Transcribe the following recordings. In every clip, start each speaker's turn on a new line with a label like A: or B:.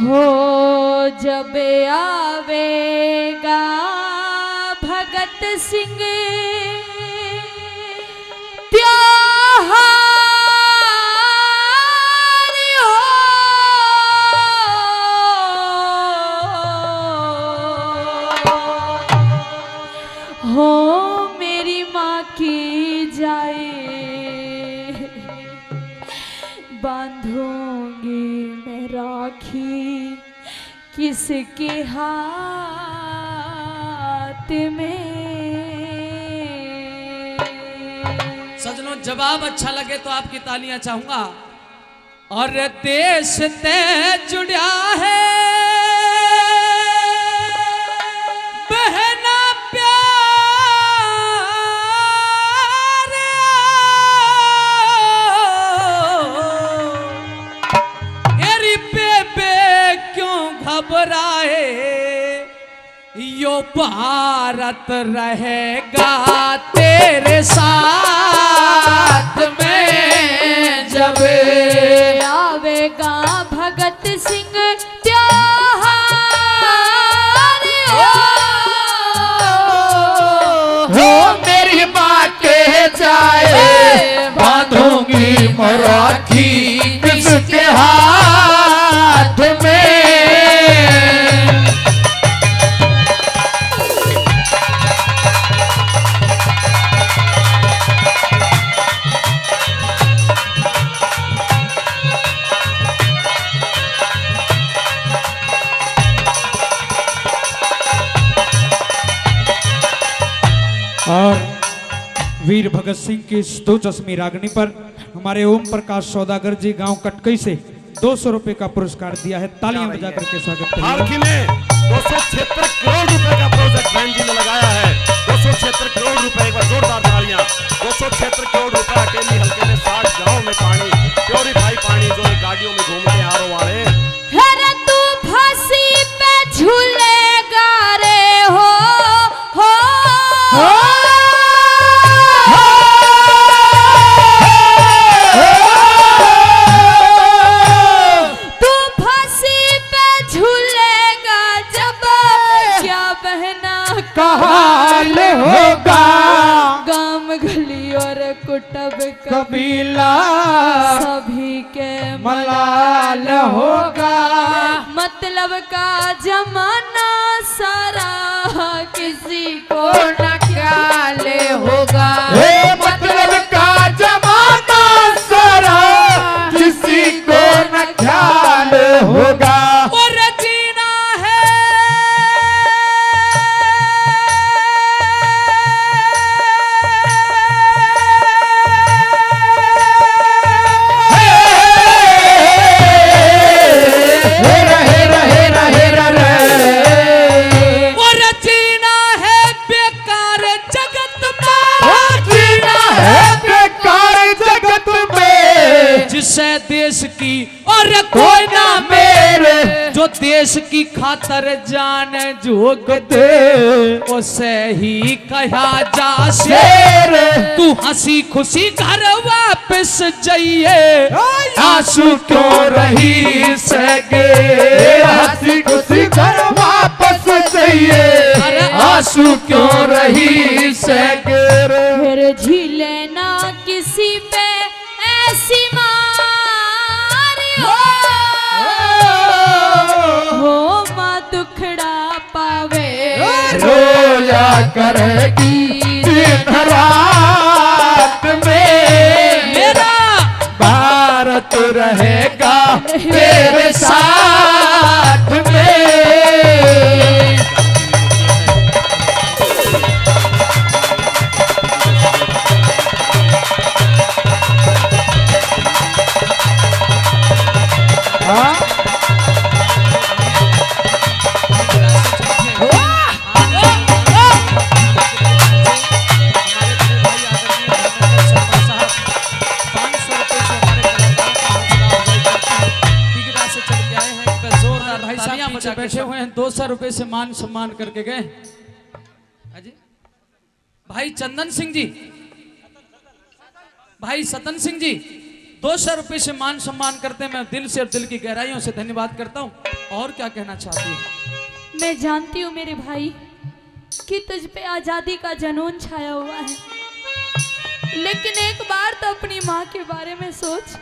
A: हो जब आवेगा भगत सिंह त्योहार हो मेरी माँ की जाए बांधूंगी मैं राखी किसके हाथ में।
B: सजनों जवाब अच्छा लगे तो आपकी तालियां चाहूंगा। और देश ते जुड़ा है बहना प्यार एरी बेबे क्यों घबराए यो भारत रहेगा तेरे साथ में जब
A: आवेगा भगत सिंह त्योहार
C: हो मेरी माँ के जाए बांधूंगी मैं राखी किसके हाथ में।
D: और वीर भगत सिंह की इस 2 चश्मी रागनी पर हमारे ओम प्रकाश सौदागर जी गांव कटकई से 200 रुपए का पुरस्कार दिया है। तालियां बजा करके स्वागत
E: हाल
D: करें।
E: ही में 276 करोड़ रुपए का प्रोजेक्ट बहन जी ने लगाया है। 276 करोड़ रुपए, एक बार जोरदार तालियां। 276 करोड़ रुपए अकेली हल्के में 60 गांव में पानी प्योरीफाई पानी जो गाड़ियों में घूमते हैं आरो वाले।
A: अरे तू फांसी पे झूलेगा रे हो तू फांसी पे झूलेगा जब क्या बहना
C: कहाल होगा
A: गांव गली और कुटब
C: कबीला
A: सभी के
C: मलाल होगा।
A: मतलब का जमाना सारा किसी को न ख्याल होगा।
C: हे मतलब का जमाना सारा किसी को न ख्याल होगा।
B: और जीना है और जीना है बेकार जगत में
C: जीना है बेकार जगत में
B: जिसे देश की और कोई ना मेरे जो देश की खातर जान जोग दे उसे ही कहा जा शेर। तू हंसी खुशी घर वापस जाइए
C: आंसू क्यों रही सके हंसी खुशी घर वापस चाहिए आंसू क्यों रही सके।
A: फिर झीले ना किसी पे ऐसी मार हो माँ दुखड़ा पावे
C: रोया करेगी दिन रात में
B: मेरा
C: भारत रहेगा तेरे साथ में।
B: पीछे बैठे हुए हैं 200 रुपए से मान सम्मान करके गए। अजी भाई चंदन सिंह जी, भाई सतन सिंह जी 200 रुपये से मान सम्मान करते हैं। मैं दिल से और दिल की गहराइयों से धन्यवाद करता हूँ। और क्या कहना चाहती हूँ?
A: मैं जानती हूँ मेरे भाई कि तुझ पे आजादी का जुनून छाया हुआ है, लेकिन एक बार तो अपनी माँ के बारे में सोच,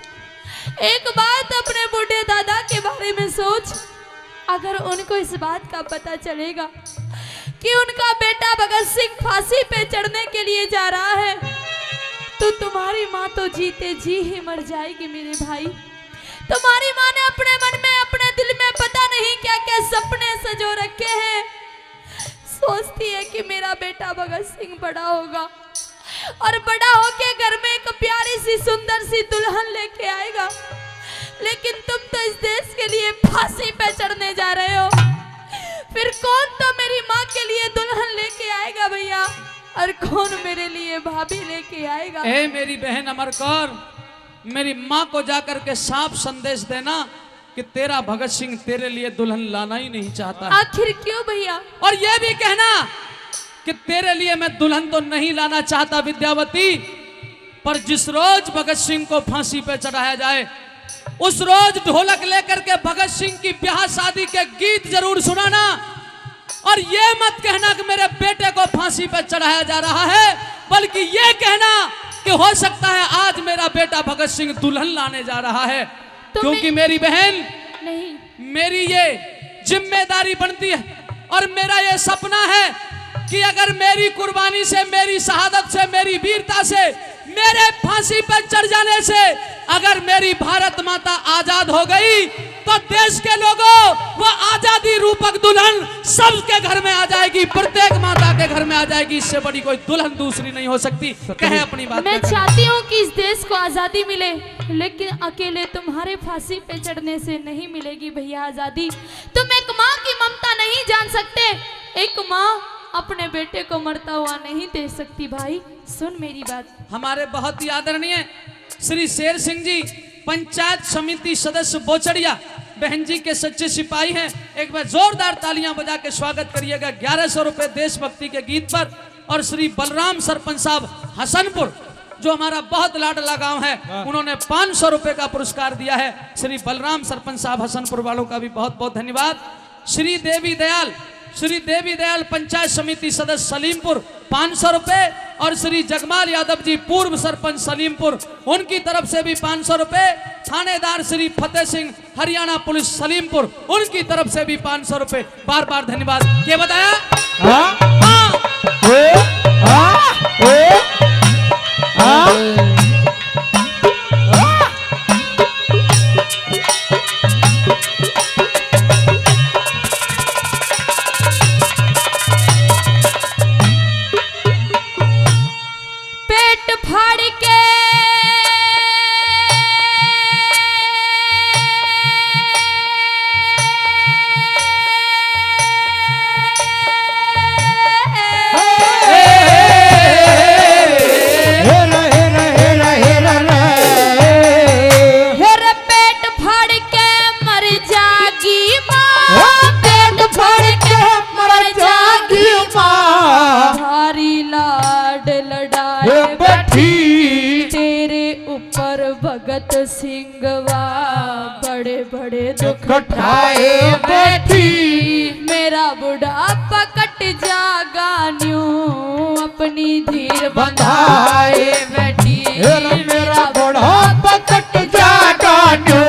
A: एक बार तो अपने बूढ़े दादा के बारे में सोच। अगर उनको इस बात का पता चलेगा कि उनका बेटा भगत सिंह फांसी पे चढ़ने के लिए जा रहा है, तो तुम्हारी माँ तो जीते जी ही मर जाएगी मेरे भाई। तुम्हारी माँ ने अपने मन में, अपने दिल में पता नहीं क्या क्या सपने सजो रखे हैं। सोचती है कि मेरा बेटा भगत सिंह बड़ा होगा और बड़ा होके घर में एक प्यारी सी सुंदर सी दुल्हन लेके आएगा, लेकिन तुम तो इस देश के लिए फांसी पे चढ़ने जा रहे हो। फिर कौन तो मेरी माँ के लिए दुल्हन लेके आएगा भैया, और कौन मेरे लिए भाभी लेके आएगा?
B: ए मेरी बहन अमर कौर, मेरी माँ को जाकर के साफ संदेश देना कि तेरा भगत सिंह तेरे लिए दुल्हन लाना ही नहीं चाहता।
A: आखिर क्यों भैया?
B: और ये भी कहना कि तेरे लिए मैं दुल्हन तो नहीं लाना चाहता विद्यावती, पर जिस रोज भगत सिंह को फांसी पे चढ़ाया जाए उस रोज ढोलक लेकर के भगत सिंह की ब्याह शादी के गीत जरूर सुनाना। और ये मत कहना कि मेरे बेटे को फांसी पे चढ़ाया जा रहा है, बल्कि ये कहना कि हो सकता है आज मेरा बेटा भगत सिंह दुल्हन लाने जा रहा है।
A: तो
B: क्योंकि मेरी बहन,
A: नहीं,
B: मेरी ये जिम्मेदारी बनती है और मेरा ये सपना है कि अगर मेरी कुर्बानी से, मेरी शहादत से, मेरी वीरता से, मेरे फांसी पर चढ़ जाने से अगर मेरी भारत माता आजाद हो गई तो देश के लोगों वो आजादी रूपक दुल्हन सबके घर में आ जाएगी, प्रत्येक माता के घर में आ जाएगी। इससे बड़ी कोई दुल्हन दूसरी नहीं हो सकती। कहे अपनी बात।
A: मैं चाहती हूँ कि इस देश को आजादी मिले, लेकिन अकेले तुम्हारे फांसी पे चढ़ने से नहीं मिलेगी भैया आजादी। तुम एक माँ की ममता नहीं जान सकते, एक माँ अपने बेटे को मरता हुआ नहीं देख सकती। भाई सुन मेरी बात।
B: हमारे बहुत ही आदरणीय श्री शेर सिंह जी, पंचायत समिति सदस्य बोचड़िया, बहन जी के सच्चे सिपाही हैं। एक बार जोरदार तालियां बजा के स्वागत करिएगा 1100 रुपए देशभक्ति के गीत पर। और श्री बलराम सरपंच साहब हसनपुर, जो हमारा बहुत लाडला गांव है, उन्होंने 500 रुपए का पुरस्कार दिया है। श्री बलराम सरपंच साहब हसनपुर वालों का भी बहुत बहुत धन्यवाद। श्री देवी दयाल पंचायत समिति सदस्य सलीमपुर 500 रुपए, और श्री जगमाल यादव जी पूर्व सरपंच सलीमपुर, उनकी तरफ से भी 500 रुपए। थानेदार श्री फतेह सिंह हरियाणा पुलिस सलीमपुर, उनकी तरफ से भी 500 रुपए। बार बार धन्यवाद। क्या बताया?
A: भगत सिंहवा बड़े बड़े दुख
C: उठाए बैठी,
A: मेरा बुढ़ापा कट जागा न्यू अपनी धीर
C: बंधाए
A: बैठी।
C: मेरा बुढ़ापा कट जागा न्यू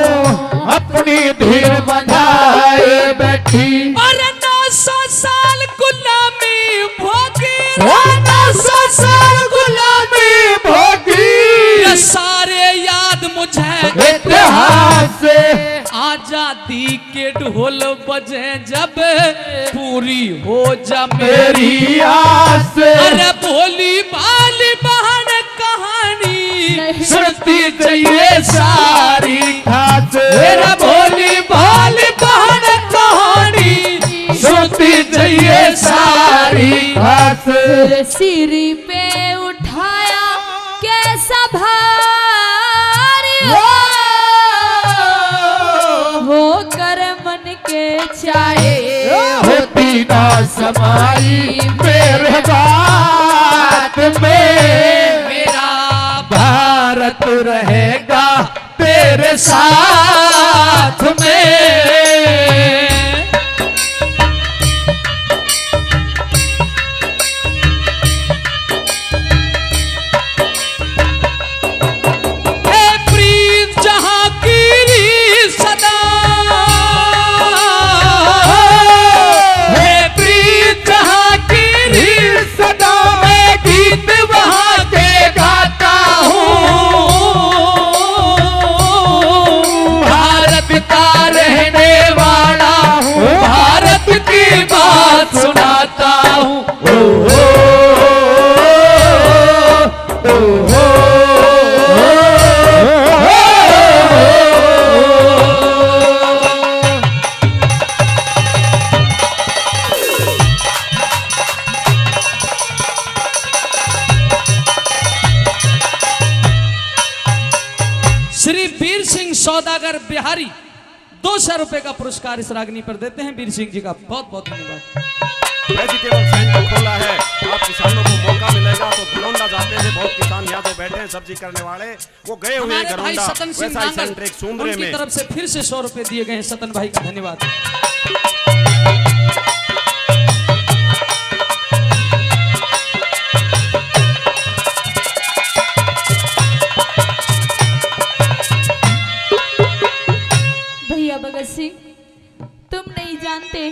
C: अपनी धीर बंधाए बैठी।
B: और 900 साल गुलामी भोगी,
C: 900 साल गुलामी भोगी,
B: सारे याद मुझे
C: इतिहास से।
B: आजादी के ढोल बजे जब पूरी हो जा
C: मेरी आस,
B: अरे भोली भाली बहन कहानी
C: सुनती चाहिए सारी खास। मेरा भोली भाली बहन कहानी सुनती चाहिए सारी खास।
A: सिरी पे उठाया कैसा भारी हो कर मन के चाहे
C: होती ना समाई मेरे बात में,
B: मेरा
C: भारत रहेगा तेरे साथ में। सुनाता हूँ
B: श्री वीर सिंह सौदागर बिहारी 200 रुपए का पुरस्कार इस रागनी पर देते हैं। वीर सिंह जी का बहुत बहुत धन्यवाद।
E: वेजिटेबल सेंटर खोला है, आप किसानों को मौका मिलेगा तो धुलौंडा जाते थे, बहुत किसान यहाँ पे बैठे हैं सब्जी करने वाले, वो गए हुए हैं
B: हमारे भाई
E: घरौंडा,
B: सतन सिंह
E: वैसा ही सेंटर
B: नांगल,
E: एक सुंदरे
B: उनकी
E: में।
B: तरफ से फिर से 100 रुपए दिए गए हैं। सतन भाई का धन्यवाद।
A: भैया भगत सिंह, तुम नहीं जानते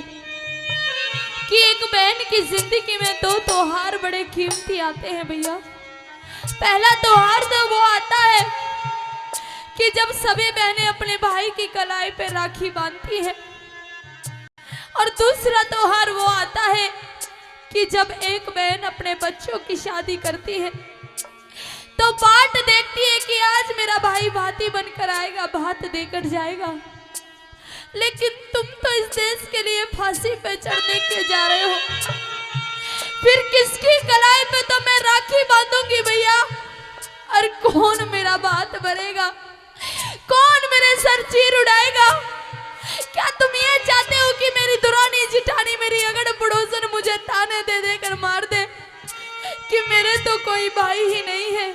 A: कि एक बहन की जिंदगी में 2 त्योहार बड़े कीमती आते हैं भैया। पहला त्योहार तो वो आता है कि जब सभी बहनें अपने भाई की कलाई पे राखी बांधती है, और दूसरा त्योहार वो आता है कि जब एक बहन अपने बच्चों की शादी करती है तो बाट देखती है कि आज मेरा भाई भाती बनकर आएगा, भात देकर जाएगा। लेकिन तुम तो इस देश के लिए फांसी पे चढ़ने के जा रहे हो, फिर किसकी कलाई पे तो मैं राखी बांधूंगी भैया? और कौन मेरा बात भरेगा? कौन मेरे सर चीर उड़ाएगा? क्या तुम ये चाहते हो कि मेरी दुरानी जिठानी, मेरी अगड़ पड़ोसन मुझे ताने दे देकर मार दे कि मेरे तो कोई भाई ही नहीं है?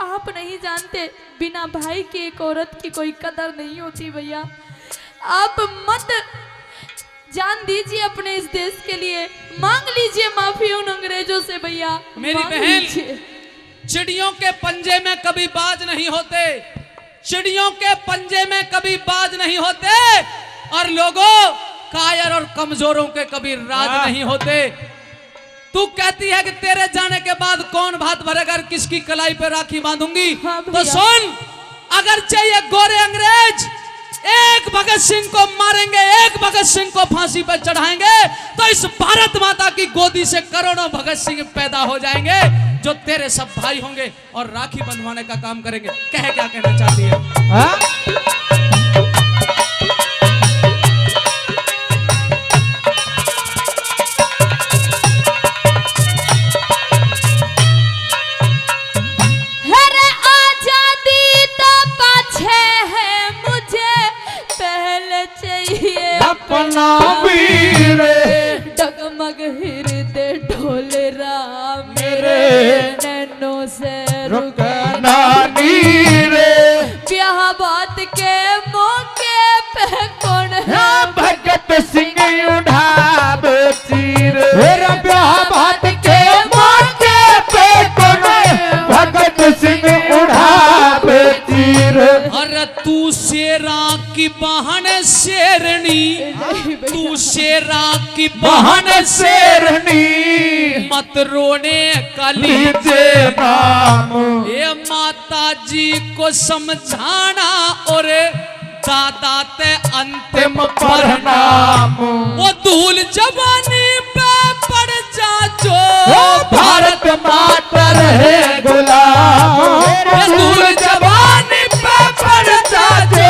A: आप नहीं जानते, बिना भाई की एक औरत की कोई कदर नहीं होती भैया। आप मत जान दीजिए अपने इस देश के लिए, मांग लीजिए माफी उन अंग्रेजों से भैया।
B: मेरी बहन, चिड़ियों के पंजे में कभी बाज नहीं होते, चिड़ियों के पंजे में कभी बाज नहीं होते, और लोगों, कायर और कमजोरों के कभी राज नहीं होते। तू कहती है कि तेरे जाने के बाद कौन भात भरेगा, किसकी कलाई पे राखी बांधूंगी?
A: हाँ
B: तो सुन, अगर चाहिए गोरे अंग्रेज एक भगत सिंह को मारेंगे, एक भगत सिंह को फांसी पर चढ़ाएंगे, तो इस भारत माता की गोदी से करोड़ों भगत सिंह पैदा हो जाएंगे जो तेरे सब भाई होंगे और राखी बंधवाने का काम करेंगे। क्या कहना चाहती है?
C: अपना वीर
A: डगमग हृदय ढोले राम
C: मेरे
A: नैनों से
C: रुकना नीरे।
A: ब्याह बात के मौके पे कौन है
C: भगत सिंह उठाब चीर। ब्याह बात के मौके पे कौन है भगत सिंह उठाब चीर।
B: अरे तू शेरा की बहन शेरनी, तू शेरा की बहन शेरनी, मत रोने का लीजिए
C: नाम।
B: ये माता जी को समझाना और दादा ते अंतिम प्रणाम। वो धूल जवानी पे पड़ जा जो
C: भारत माता रहे गुलाम।
B: धूल जवानी पे पड़ जा जो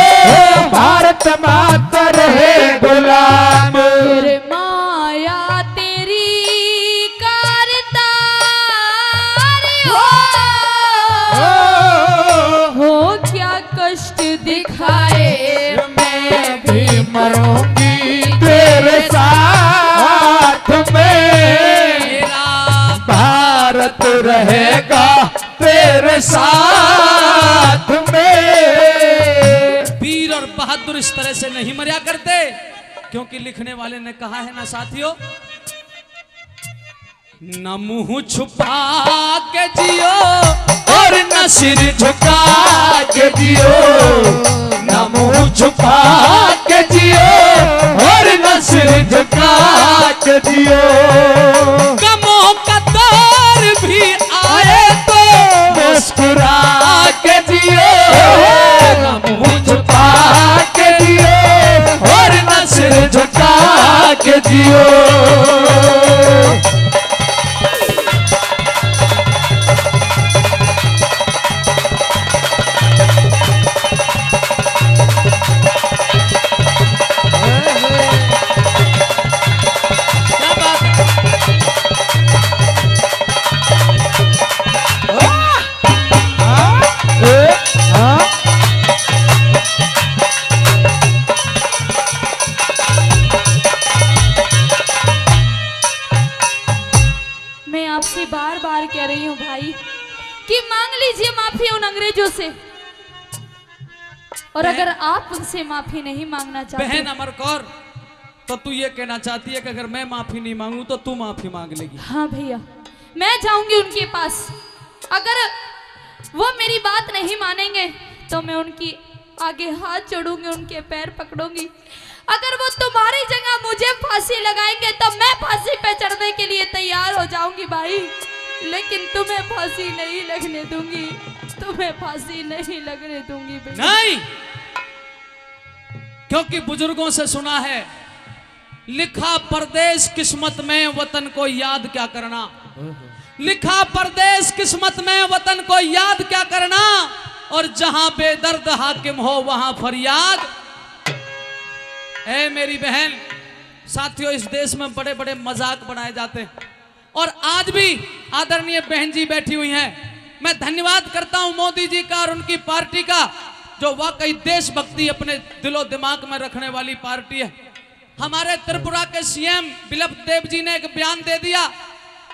C: भारत माता रहे गुलाम।
A: तेरे माया तेरी कारतारी हो क्या कष्ट दिखाए
C: मैं भी मरूंगी तेरे साथ में। भारत रहेगा तेरे साथ में।
B: इस तरह से नहीं मरा करते, क्योंकि लिखने वाले ने कहा है ना साथियों, न मुंह छुपा के जियो और न सिर झुका के जियो,
C: न मुंह छुपा के जियो और न सिर झुका के जियो।
B: गमों का दौर भी आए तो
C: मुस्कुरा के जियो, न मुंह छुपा के जियो और न सिर झुका के जियो।
A: मैं आपसे बार बार कह रही हूँ भाई कि मांग लीजिए माफी उन अंग्रेजों से, और अगर आप उनसे माफी नहीं मांगना चाहते,
B: बहन अमर कौर, तो तू ये कहना चाहती है कि अगर मैं माफी नहीं मांगू तो तू माफी मांग लेगी?
A: हाँ भैया, मैं जाऊंगी उनके पास। अगर वो मेरी बात नहीं मानेंगे तो मैं उनकी आगे हाथ जोड़ूंगी, उनके पैर पकड़ूंगी। अगर वो तुम्हारी जगह मुझे फांसी लगाएंगे तो मैं फांसी पे चढ़ने के लिए तैयार हो जाऊंगी भाई, लेकिन तुम्हें फांसी नहीं लगने दूंगी, तुम्हें फांसी नहीं लगने दूंगी भैया।
B: नहीं, क्योंकि बुजुर्गों से सुना है, लिखा परदेश किस्मत में वतन को याद क्या करना, लिखा परदेश किस्मत में वतन को याद क्या करना, और जहां बेदर्द हाकिम हो वहां फरियाद। ऐ मेरी बहन, साथियों, इस देश में बड़े बड़े मजाक बनाए जाते हैं, और आज भी आदरणीय बहन जी बैठी हुई हैं। मैं धन्यवाद करता हूं मोदी जी का और उनकी पार्टी का, जो वाकई देशभक्ति अपने दिलो दिमाग में रखने वाली पार्टी है। हमारे त्रिपुरा के सीएम बिप्लब देब जी ने एक बयान दे दिया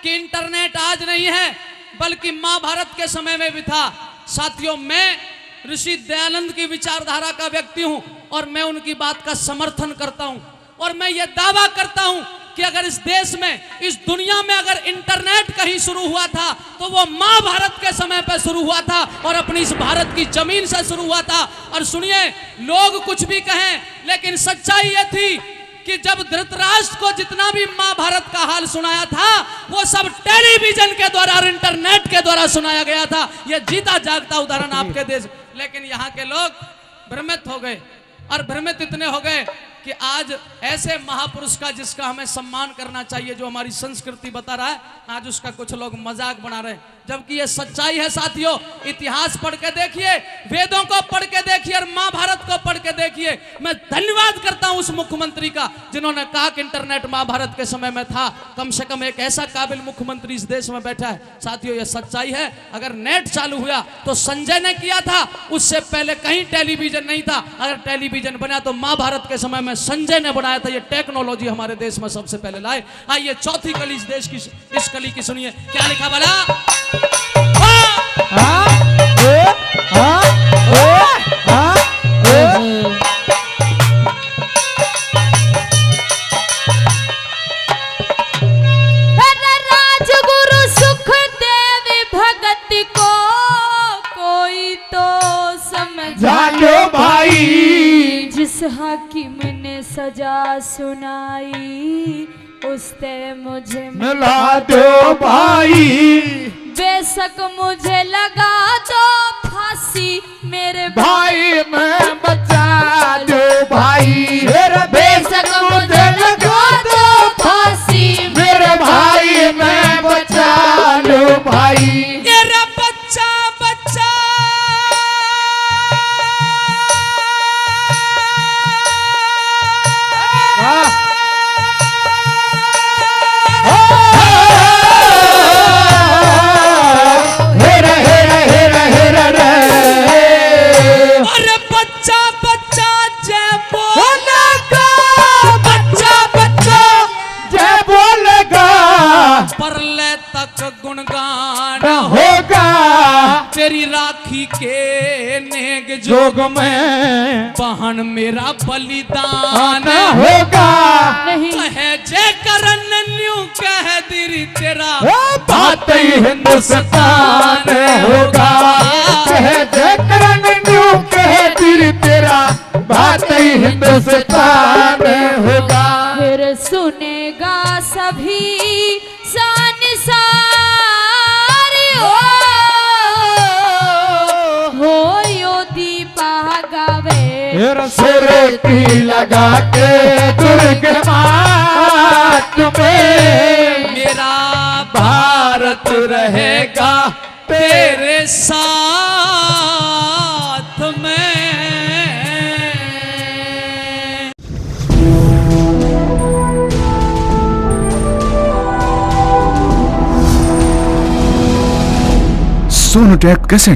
B: कि इंटरनेट आज नहीं है बल्कि महाभारत के समय में भी था। साथियों, मैं ऋषि दयानंद की विचारधारा का व्यक्ति हूं और मैं उनकी बात का समर्थन करता हूं, और मैं ये दावा करता हूं कि अगर इस देश में, इस दुनिया में अगर इंटरनेट कहीं शुरू हुआ था तो वो महाभारत के समय पे शुरू हुआ था और अपनी इस भारत की जमीन से शुरू हुआ था। और सुनिए, लोग कुछ भी कहें, लेकिन सच्चाई ये थी कि जब धृतराष्ट्र को जितना भी महाभारत का हाल सुनाया था वो सब टेलीविजन के द्वारा और इंटरनेट के द्वारा सुनाया गया था। ये जीता जागता उदाहरण आपके देश, लेकिन यहाँ के लोग भ्रमित हो गए, और भ्रमित इतने हो गए कि आज ऐसे महापुरुष का जिसका हमें सम्मान करना चाहिए, जो हमारी संस्कृति बता रहा है, आज उसका कुछ लोग मजाक बना रहे हैं, जबकि ये सच्चाई है। साथियों, इतिहास पढ़ के देखिए, वेदों को पढ़ के देखिए और महाभारत को पढ़ के देखिए। मैं धन्यवाद करता हूं उस मुख्यमंत्री का जिन्होंने कहा कि इंटरनेट महाभारत के समय में था। कम से कम एक ऐसा काबिल मुख्यमंत्री इस देश में बैठा है। साथियों, ये सच्चाई है। अगर नेट चालू हुआ तो संजय ने किया था, उससे पहले कहीं टेलीविजन नहीं था। अगर टेलीविजन बना तो महाभारत के समय में संजय ने बनाया था। ये टेक्नोलॉजी हमारे देश में सबसे पहले लाए। आइए चौथी कली इस देश की, इस कली की सुनिए, क्या लिखा भला?
A: राजगुरु सुखदेव भगत को कोई तो
C: जानो भाई,
A: जिस हाकिम ने सजा सुनाई उससे मुझे
C: मिला दो भाई,
A: बेशक मुझे लगा दो फांसी मेरे
C: भाई मैं बचा दो भाई, बेशक मुझे लगा दो फांसी, मेरे भाई मैं बचा लो भाई।
B: मेरा बच्चा बच्चा परले तक गुणगान
C: होगा
B: तेरी राखी के नेग जोग
C: में
B: बहन मेरा बलिदान
C: आना होगा
A: नहीं
B: कहे जय करन न्यू कह दिरी तेरा
C: बात ही हिंदुस्तान होगा कह जकरन न्यू कह दिल तेरा बात ही हिंदुस्तान होगा
A: फिर सुनेगा सभी संसार हो यो दीपा गावे
C: सिर की लगा के दुर्ग मात में
B: मेरा
C: भारत रहेगा
B: तेरे साथ में
F: सोनोटेक कैसेट